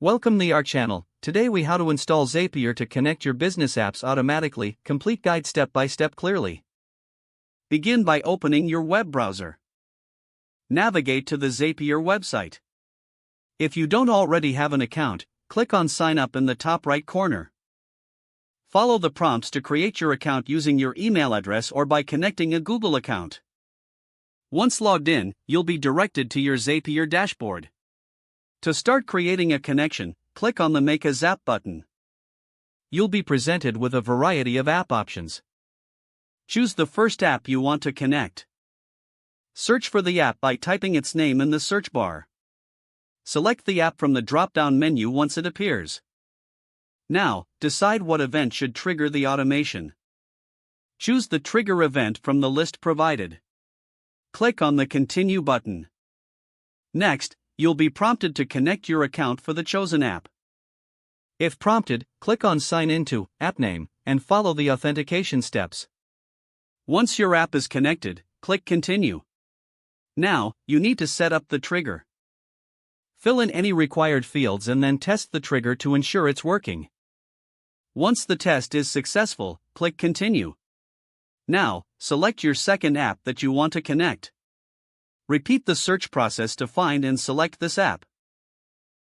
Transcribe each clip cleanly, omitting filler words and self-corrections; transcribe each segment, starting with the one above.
Welcome to our channel. Today we how to install Zapier to connect your business apps automatically. Complete guide step by step clearly. Begin by opening your web browser. Navigate to the Zapier website. If you don't already have an account, click on Sign Up in the top right corner. Follow the prompts to create your account using your email address or by connecting a Google account. Once logged in, you'll be directed to your Zapier dashboard. To start creating a connection, click on the Make a Zap button. You'll be presented with a variety of app options. Choose the first app you want to connect. Search for the app by typing its name in the search bar. Select the app from the drop-down menu once it appears. Now, decide what event should trigger the automation. Choose the trigger event from the list provided. Click on the Continue button. Next, you'll be prompted to connect your account for the chosen app. If prompted, click on Sign Into, App Name, and follow the authentication steps. Once your app is connected, click Continue. Now, you need to set up the trigger. Fill in any required fields and then test the trigger to ensure it's working. Once the test is successful, click Continue. Now, select your second app that you want to connect. Repeat the search process to find and select this app.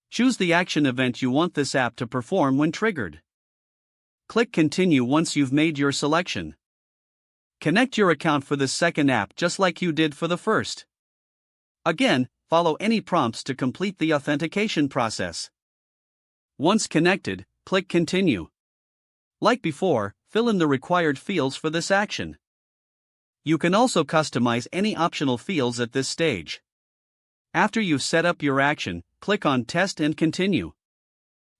Choose the action event you want this app to perform when triggered. Click Continue once you've made your selection. Connect your account for the second app just like you did for the first. Again, follow any prompts to complete the authentication process. Once connected, click Continue. Like before, fill in the required fields for this action. You can also customize any optional fields at this stage. After you've set up your action, click on Test and Continue.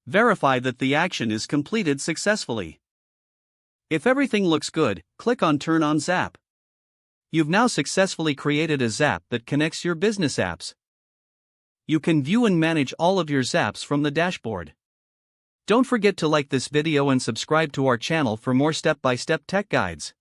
Verify that the action is completed successfully. If everything looks good, click on Turn on Zap. You've now successfully created a Zap that connects your business apps. You can view and manage all of your Zaps from the dashboard. Don't forget to like this video and subscribe to our channel for more step-by-step tech guides.